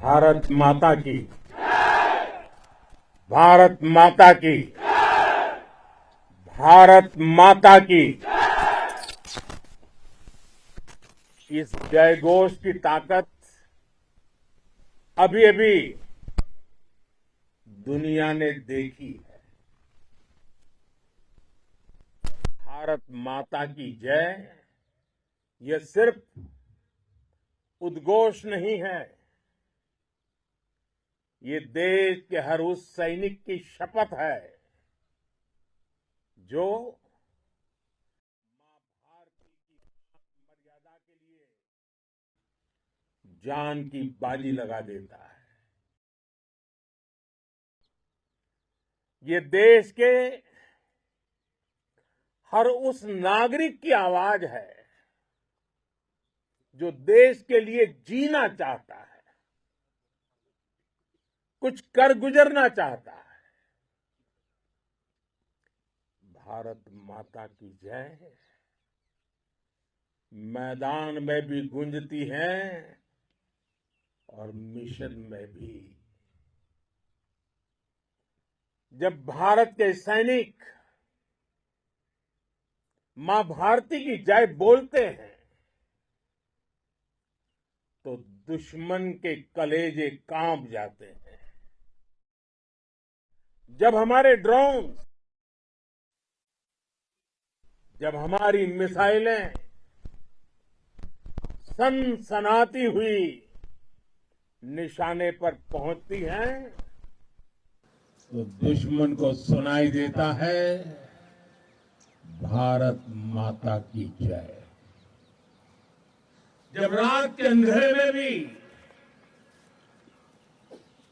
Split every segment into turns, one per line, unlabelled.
भारत माता की, भारत माता की, भारत माता की। इस जयघोष की ताकत अभी अभी दुनिया ने देखी है। भारत माता की जय यह सिर्फ उद्घोष नहीं है, ये देश के हर उस सैनिक की शपथ है जो मां भारती की मर्यादा के लिए जान की बाजी लगा देता है। ये देश के हर उस नागरिक की आवाज है जो देश के लिए जीना चाहता है, कुछ कर गुजरना चाहता है। भारत माता की जय मैदान में भी गूंजती है और मिशन में भी। जब भारत के सैनिक मां भारती की जय बोलते हैं तो दुश्मन के कलेजे कांप जाते हैं। जब हमारे ड्रोन, जब हमारी मिसाइलें सनसनाती हुई निशाने पर पहुंचती हैं तो दुश्मन को सुनाई देता है भारत माता की जय। जब रात के अंधेरे में भी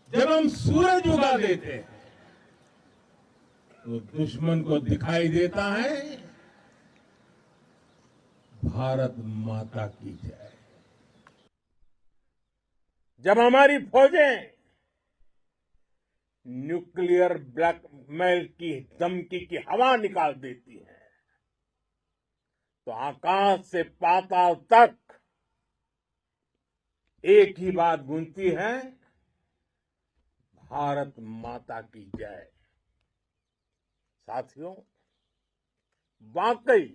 जब हम सूरज उगा देते हैं तो दुश्मन को दिखाई देता है भारत माता की जय। जब हमारी फौजें न्यूक्लियर ब्लैकमेल की धमकी की हवा निकाल देती हैं तो आकाश से पाताल तक एक ही बात गूंजती है, भारत माता की जय। साथियों, वाकई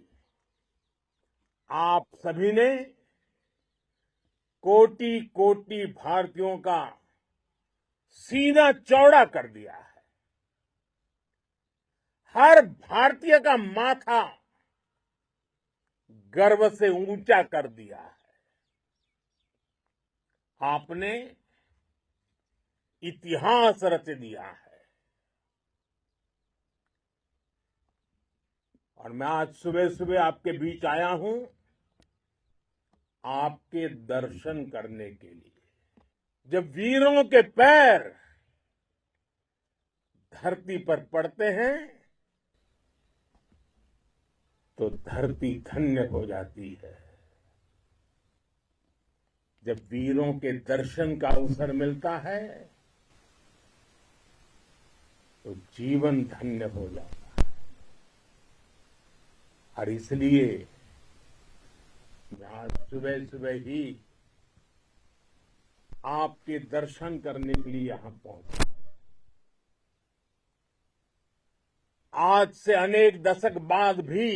आप सभी ने कोटि कोटि भारतीयों का सीना चौड़ा कर दिया है। हर भारतीय का माथा गर्व से ऊंचा कर दिया है। आपने इतिहास रच दिया है। और मैं आज सुबह सुबह आपके बीच आया हूं आपके दर्शन करने के लिए। जब वीरों के पैर धरती पर पड़ते हैं तो धरती धन्य हो जाती है। जब वीरों के दर्शन का अवसर मिलता है तो जीवन धन्य हो जाता है। और इसलिए मैं आज सुबह सुबह ही आपके दर्शन करने के लिए यहां पहुंचा। आज से अनेक दशक बाद भी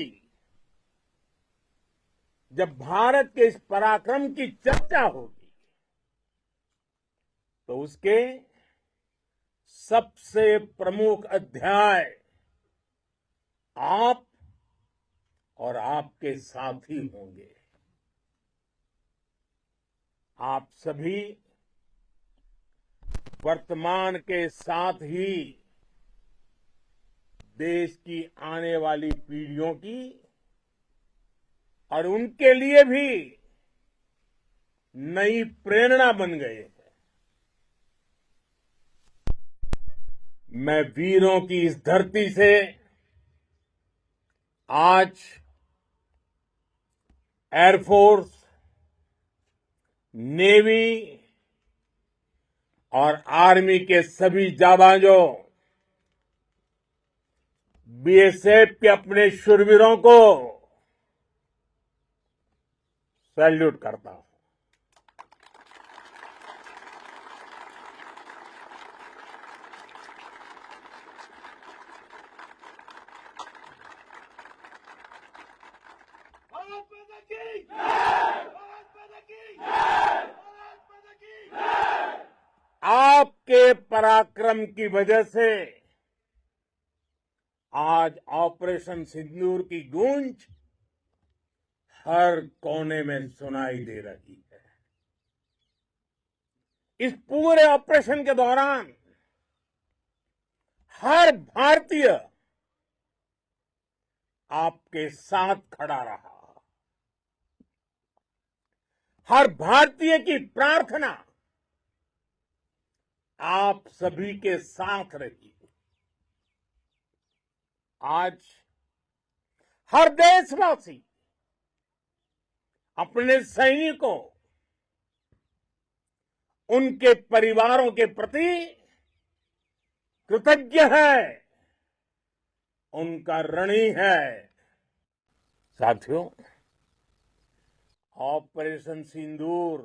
जब भारत के इस पराक्रम की चर्चा होगी तो उसके सबसे प्रमुख अध्याय आप और आपके साथी होंगे। आप सभी वर्तमान के साथ ही देश की आने वाली पीढ़ियों की और उनके लिए भी नई प्रेरणा बन गए हैं। मैं वीरों की इस धरती से आज एयरफोर्स, नेवी और आर्मी के सभी जाबाजों, बीएसएफ के अपने शूरवीरों को सैल्यूट करता हूं। आपके पराक्रम की वजह से आज ऑपरेशन सिंदूर की गूंज हर कोने में सुनाई दे रही है। इस पूरे ऑपरेशन के दौरान हर भारतीय आपके साथ खड़ा रहा। हर भारतीय की प्रार्थना आप सभी के साथ रही। आज हर देशवासी अपने सैनिकों, उनके परिवारों के प्रति कृतज्ञ है, उनका ऋणी है। साथियों, ऑपरेशन सिंदूर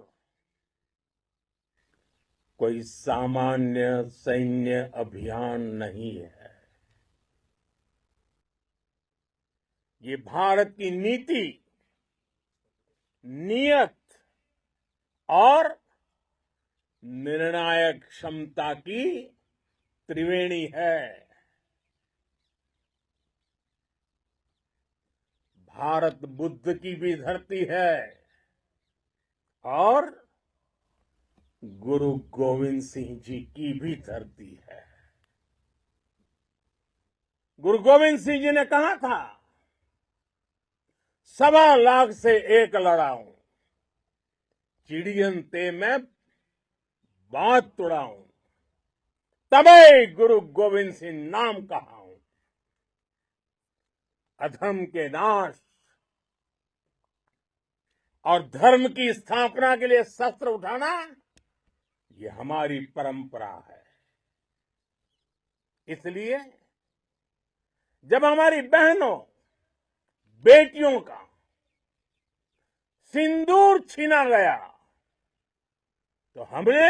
कोई सामान्य सैन्य अभियान नहीं है। ये भारत की नीति, नियत और निर्णायक क्षमता की त्रिवेणी है। भारत बुद्ध की भी धरती है और गुरु गोविंद सिंह जी की भी धरती है। गुरु गोविंद सिंह जी ने कहा था, 1.25 लाख से एक लड़ाऊं, चिड़ियन ते मैं बात तुड़ाऊं, तबे गुरु गोविंद सिंह नाम कहाऊं। अधर्म के नाश और धर्म की स्थापना के लिए शस्त्र उठाना, ये हमारी परंपरा है। इसलिए जब हमारी बहनों, बेटियों का सिंदूर छीना गया, तो हमने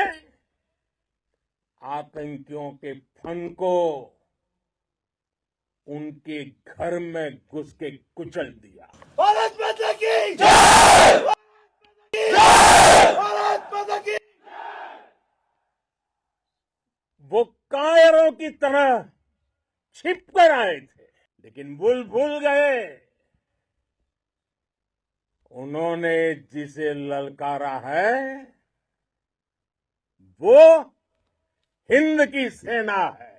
आतंकियों के फन को उनके घर में घुस के कुचल दिया। भारत माता की जय! भारत माता की! वो कायरों की तरह छिप कर आए थे, लेकिन भूल गए उन्होंने जिसे ललकारा है वो हिंद की सेना है।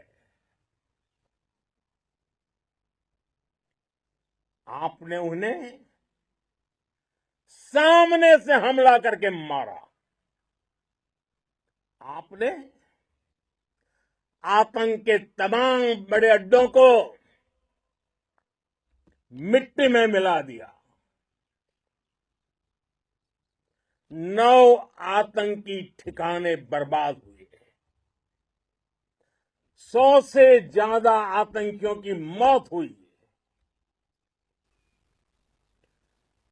आपने उन्हें सामने से हमला करके मारा। आपने आतंक के तमाम बड़े अड्डों को मिट्टी में मिला दिया। 9 आतंकी ठिकाने बर्बाद हुए। 100 से ज्यादा आतंकियों की मौत हुई।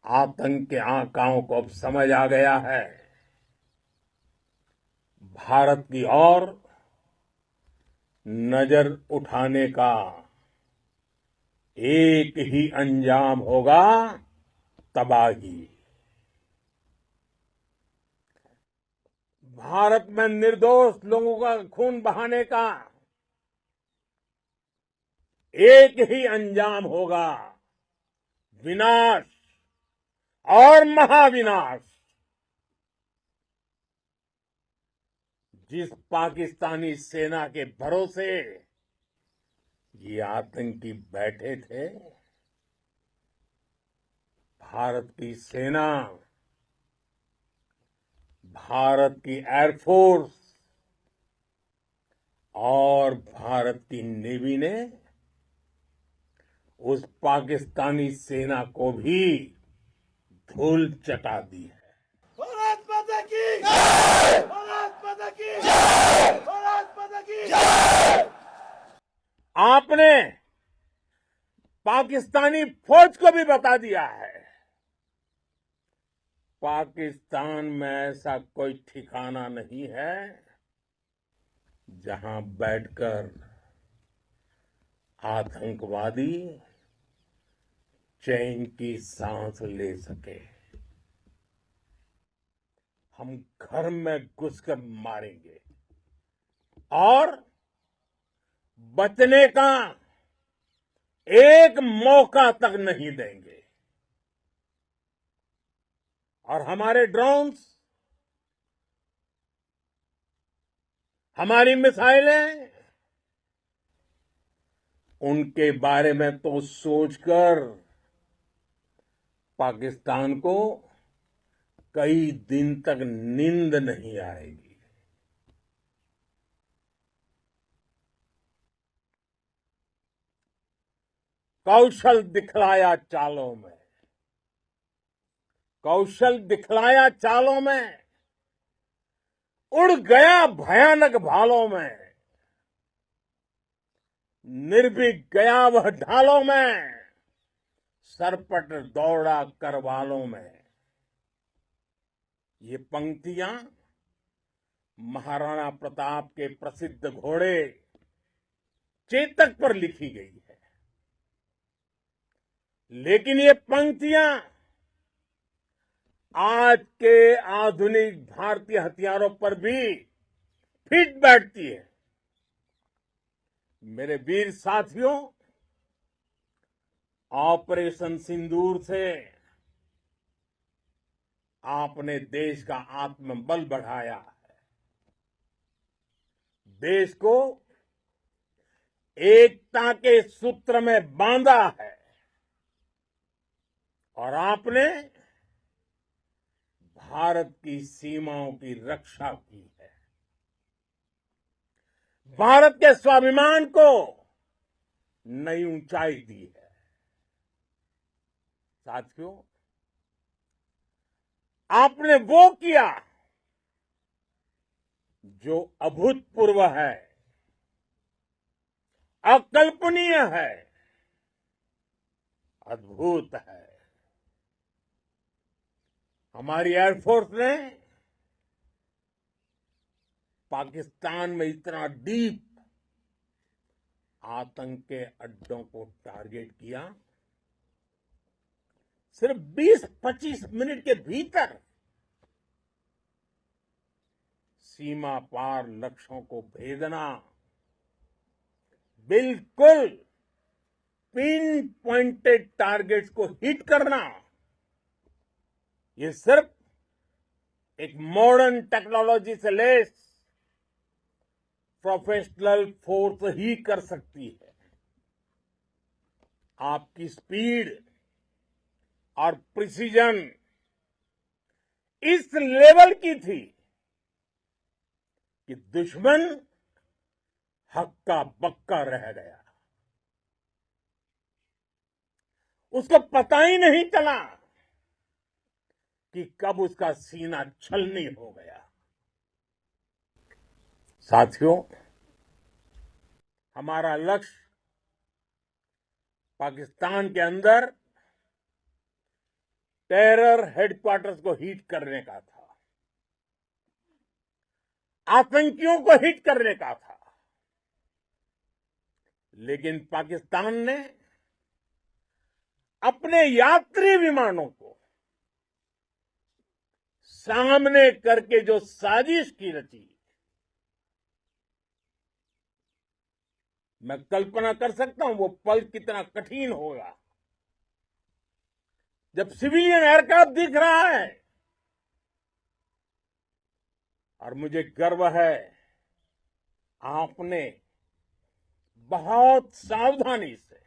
आतंक के आकाओं को अब समझ आ गया है, भारत की ओर नजर उठाने का एक ही अंजाम होगा, तबाही। भारत में निर्दोष लोगों का खून बहाने का एक ही अंजाम होगा, विनाश और महाविनाश। जिस पाकिस्तानी सेना के भरोसे ये आतंकी बैठे थे, भारत की सेना, भारत की एयरफोर्स और भारत की नेवी ने उस पाकिस्तानी सेना को भी धूल चटा दी है। भारत माता की जय! भारत माता की जय! भारत माता की जय! आपने पाकिस्तानी फौज को भी बता दिया है, पाकिस्तान में ऐसा कोई ठिकाना नहीं है जहां बैठकर आतंकवादी चैन की सांस ले सके। हम घर में घुसकर मारेंगे और बचने का एक मौका तक नहीं देंगे। और हमारे ड्रोन्स, हमारी मिसाइलें, उनके बारे में तो सोचकर पाकिस्तान को कई दिन तक नींद नहीं आएगी। कौशल दिखलाया चालों में, कौशल दिखलाया चालों में, उड़ गया भयानक भालों में, निर्भीक गया वह ढालों में, सरपट दौड़ा करवालों में। ये पंक्तियां महाराणा प्रताप के प्रसिद्ध घोड़े चेतक पर लिखी गई है। लेकिन ये पंक्तियां आज के आधुनिक भारतीय हथियारों पर भी फिट बैठती है। मेरे वीर साथियों, ऑपरेशन सिंदूर से आपने देश का आत्मबल बढ़ाया है, देश को एकता के सूत्र में बांधा है और आपने भारत की सीमाओं की रक्षा की है। भारत के स्वाभिमान को नई ऊंचाई दी है। साथियों, आपने वो किया जो अभूतपूर्व है, अकल्पनीय है, अद्भुत है। हमारी एयरफोर्स ने पाकिस्तान में इतना डीप आतंक के अड्डों को टारगेट किया, सिर्फ 20-25 मिनट के भीतर सीमा पार लक्ष्यों को भेदना, बिल्कुल पिन पॉइंटेड टारगेट्स को हिट करना, ये सिर्फ एक मॉडर्न टेक्नोलॉजी से लेस प्रोफेशनल फोर्स ही कर सकती है। आपकी स्पीड और प्रिसीजन इस लेवल की थी कि दुश्मन हक्का बक्का रह गया। उसको पता ही नहीं चला कि कब उसका सीना छलनी हो गया। साथियों, हमारा लक्ष्य पाकिस्तान के अंदर टेरर हेडक्वार्टर्स को हिट करने का था, आतंकियों को हिट करने का था। लेकिन पाकिस्तान ने अपने यात्री विमानों को सामने करके जो साजिश की रची, मैं कल्पना कर सकता हूं वो पल कितना कठिन होगा जब सिविलियन एयरक्राफ्ट दिख रहा है। और मुझे गर्व है, आपने बहुत सावधानी से,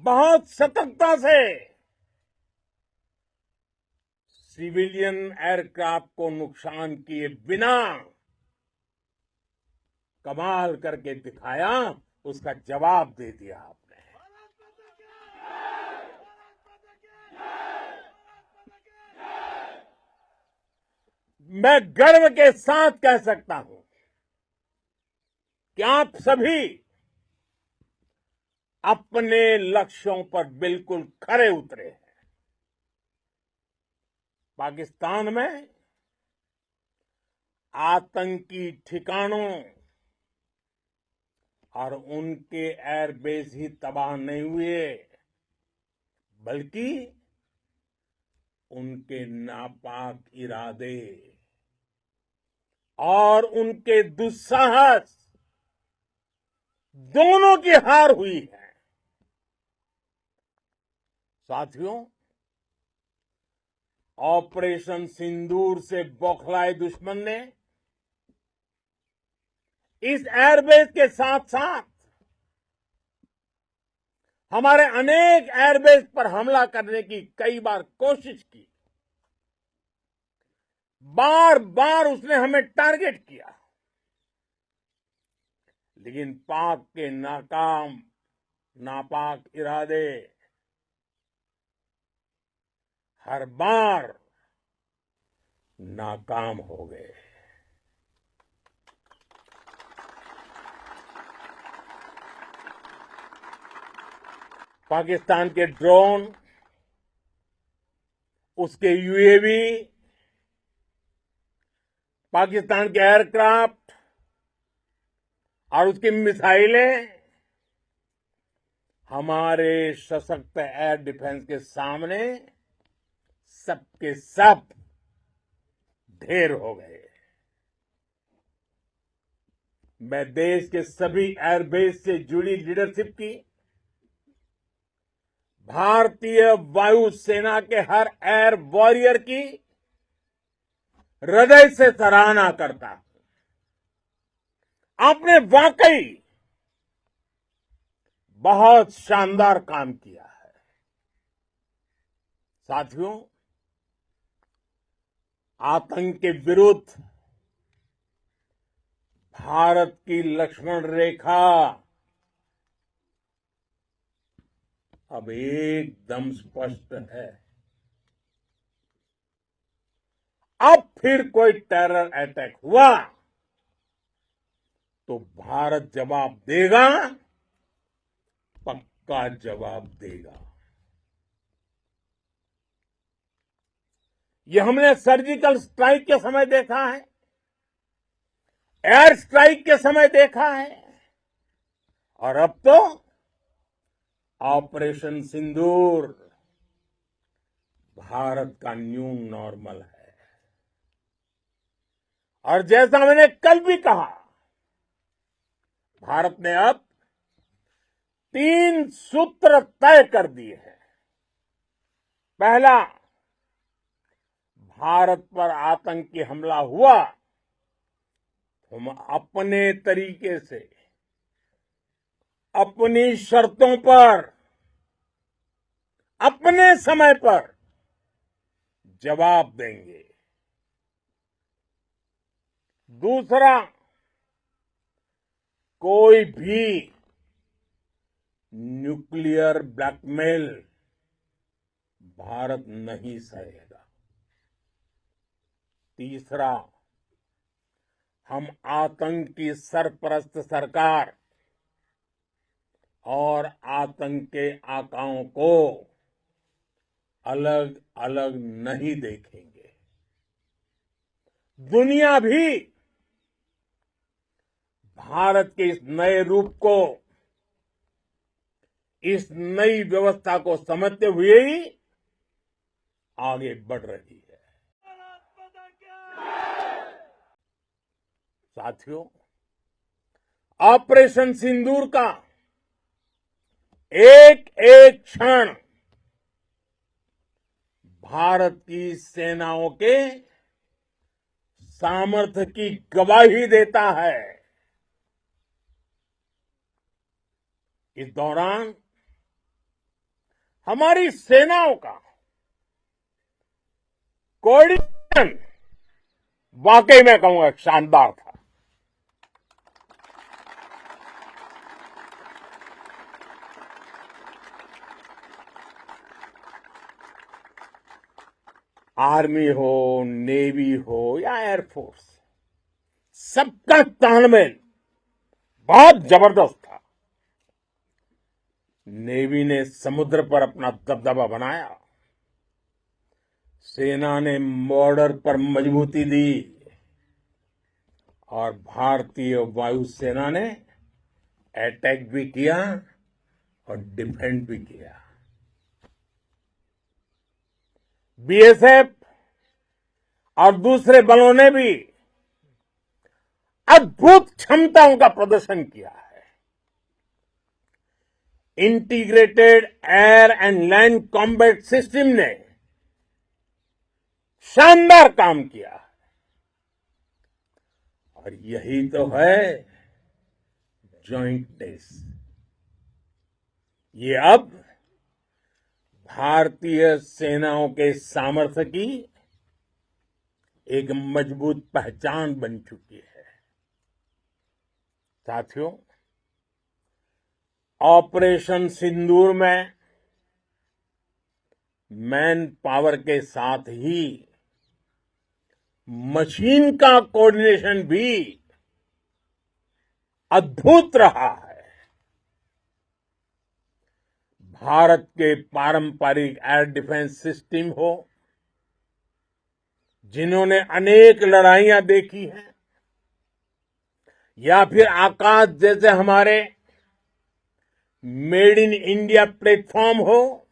बहुत सतर्कता से सिविलियन एयरक्राफ्ट को नुकसान किए बिना कमाल करके दिखाया, उसका जवाब दे दिया आपने। मैं गर्व के साथ कह सकता हूं कि आप सभी अपने लक्ष्यों पर बिल्कुल खरे उतरे हैं। पाकिस्तान में आतंकी ठिकानों और उनके एयरबेस ही तबाह नहीं हुए, बल्कि उनके नापाक इरादे और उनके दुस्साहस दोनों की हार हुई है। साथियों, ऑपरेशन सिंदूर से बौखलाए दुश्मन ने इस एयरबेस के साथ साथ हमारे अनेक एयरबेस पर हमला करने की कई बार कोशिश की। बार बार उसने हमें टारगेट किया, लेकिन पाक के नापाक इरादे हर बार नाकाम हो गए। पाकिस्तान के ड्रोन, उसके यूएवी, पाकिस्तान के एयरक्राफ्ट और उसकी मिसाइलें हमारे सशक्त एयर डिफेंस के सामने सबके सब ढेर हो गए। मैं देश के सभी एयरबेस से जुड़ी लीडरशिप की, भारतीय वायुसेना के हर एयर वॉरियर की हृदय से सराहना करता हूं। आपने वाकई बहुत शानदार काम किया है। साथियों, आतंक के विरुद्ध भारत की लक्ष्मण रेखा अब एकदम स्पष्ट है। अब फिर कोई टेरर अटैक हुआ तो भारत जवाब देगा, पक्का जवाब देगा। ये हमने सर्जिकल स्ट्राइक के समय देखा है, एयर स्ट्राइक के समय देखा है, और अब तो ऑपरेशन सिंदूर भारत का न्यू नॉर्मल है। और जैसा मैंने कल भी कहा, भारत ने अब 3 सूत्र तय कर दिए हैं। पहला, भारत पर आतंकी हमला हुआ, हम अपने तरीके से, अपनी शर्तों पर, अपने समय पर जवाब देंगे। दूसरा, कोई भी न्यूक्लियर ब्लैकमेल भारत नहीं सहेगा। तीसरा, हम आतंक की सरपरस्त सरकार और आतंक के आकाओं को अलग अलग नहीं देखेंगे। दुनिया भी भारत के इस नए रूप को, इस नई व्यवस्था को समझते हुए ही आगे बढ़ रही है। साथियों, ऑपरेशन सिंदूर का एक एक क्षण भारत की सेनाओं के सामर्थ्य की गवाही देता है। इस दौरान हमारी सेनाओं का कोऑर्डिनेशन वाकई में कहूंगा शानदार था। आर्मी हो, नेवी हो या एयरफोर्स, सबका तालमेल बहुत जबरदस्त था। नेवी ने समुद्र पर अपना दबदबा बनाया, सेना ने बॉर्डर पर मजबूती दी और भारतीय वायुसेना ने अटैक भी किया और डिफेंड भी किया। बीएसएफ और दूसरे बलों ने भी अद्भुत क्षमताओं का प्रदर्शन किया है। Integrated air and land combat system ने शानदार काम किया है। और यही तो है जॉइंटनेस। ये अब भारतीय सेनाओं के सामर्थ्य की एक मजबूत पहचान बन चुकी है। साथियों, ऑपरेशन सिंदूर में मैन पावर के साथ ही मशीन का कोऑर्डिनेशन भी अद्भुत रहा है। भारत के पारंपरिक एयर डिफेंस सिस्टम हो, जिन्होंने अनेक लड़ाइयां देखी हैं, या फिर आकाश जैसे हमारे मेड इन इंडिया प्लेटफॉर्म हो,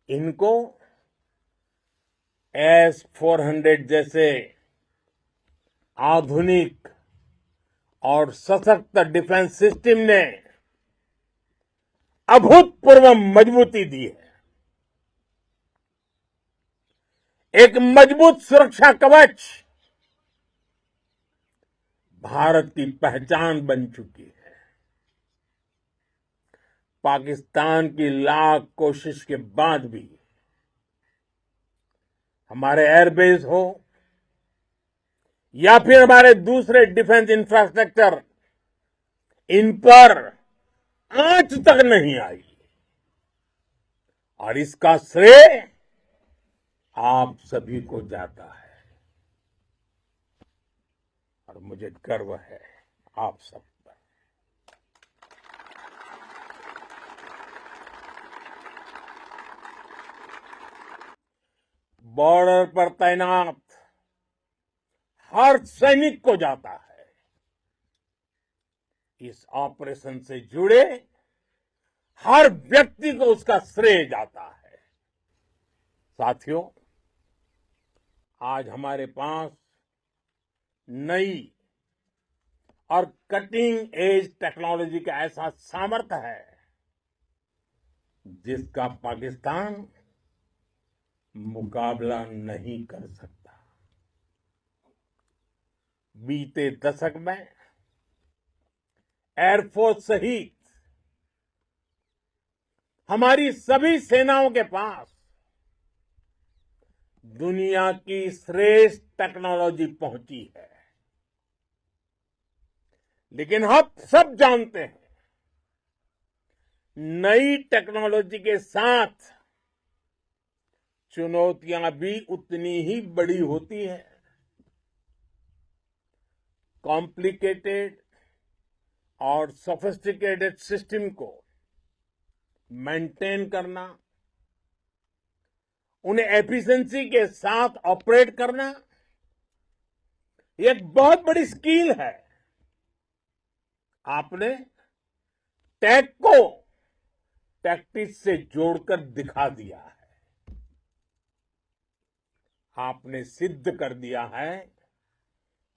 इनको S-400 जैसे आधुनिक और सशक्त डिफेंस सिस्टम ने अभूतपूर्व मजबूती दी है। एक मजबूत सुरक्षा कवच भारत की पहचान बन चुकी है। पाकिस्तान की लाख कोशिश के बाद भी हमारे एयरबेस हो या फिर हमारे दूसरे डिफेंस इंफ्रास्ट्रक्चर, इन पर आंच तक नहीं आई। और इसका श्रेय आप सभी को जाता है। और मुझे गर्व है आप सब पर। बॉर्डर पर तैनात हर सैनिक को जाता है। इस ऑपरेशन से जुड़े हर व्यक्ति को उसका श्रेय जाता है। साथियों, आज हमारे पास नई और कटिंग एज टेक्नोलॉजी का ऐसा सामर्थ्य है जिसका पाकिस्तान मुकाबला नहीं कर सकता। बीते दशक में एयरफोर्स सहित हमारी सभी सेनाओं के पास दुनिया की श्रेष्ठ टेक्नोलॉजी पहुंची है। लेकिन हम सब जानते हैं, नई टेक्नोलॉजी के साथ चुनौतियां भी उतनी ही बड़ी होती है। कॉम्प्लिकेटेड और सोफिस्टिकेटेड सिस्टम को मेंटेन करना, उन्हें एफिशिएंसी के साथ ऑपरेट करना, ये एक बहुत बड़ी स्किल है। आपने टेक को टैक्टिक्स से जोड़कर दिखा दिया है। आपने सिद्ध कर दिया है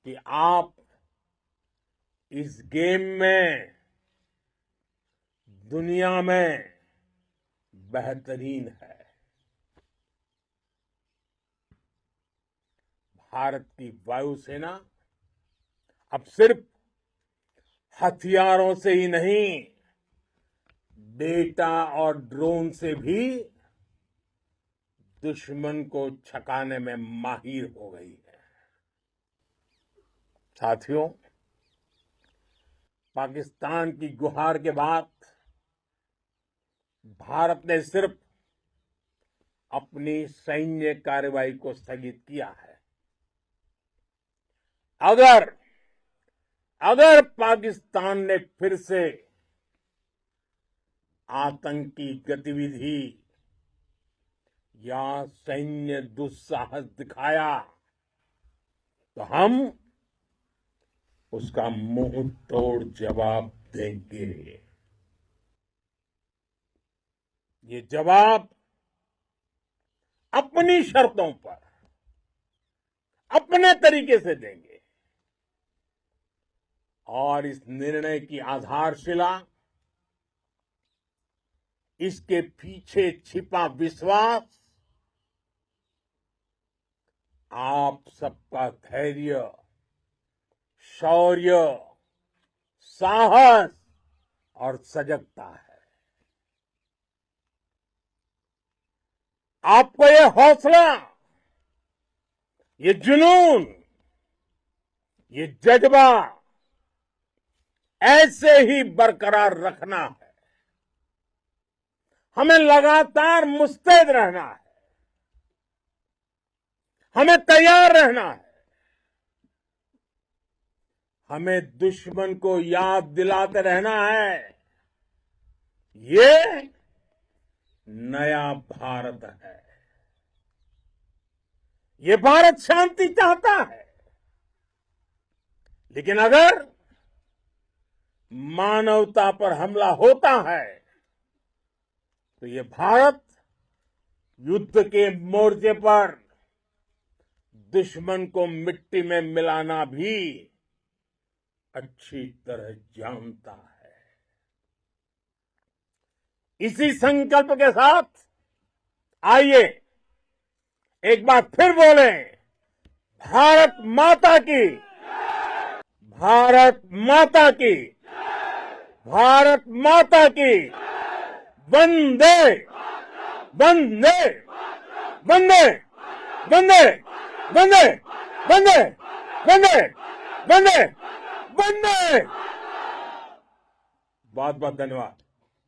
कि आप इस गेम में दुनिया में बेहतरीन है। भारत की वायुसेना अब सिर्फ हथियारों से ही नहीं, डेटा और ड्रोन से भी दुश्मन को छकाने में माहिर हो गई है। साथियों, पाकिस्तान की गुहार के बाद भारत ने सिर्फ अपनी सैन्य कार्रवाई को स्थगित किया है। अगर पाकिस्तान ने फिर से आतंकी गतिविधि या सैन्य दुस्साहस दिखाया तो हम उसका मुंह तोड़ जवाब देंगे। ये जवाब अपनी शर्तों पर, अपने तरीके से देंगे। और इस निर्णय की आधारशिला, इसके पीछे छिपा विश्वास आप सबका धैर्य, शौर्य, साहस और सजगता है। आपको ये हौसला, ये जुनून, ये जज्बा ऐसे ही बरकरार रखना है। हमें लगातार मुस्तैद रहना है, हमें तैयार रहना है। हमें दुश्मन को याद दिलाते रहना है, ये नया भारत है। ये भारत शांति चाहता है, लेकिन अगर मानवता पर हमला होता है तो ये भारत युद्ध के मोर्चे पर दुश्मन को मिट्टी में मिलाना भी अच्छी तरह जानता है। इसी संकल्प के साथ आइए एक बार फिर बोलें, भारत माता की, भारत माता की, भारत माता की, वंदे वंदे वंदे वंदे वंदे वंदे वंदे वंदे वंदे। बहुत बहुत धन्यवाद।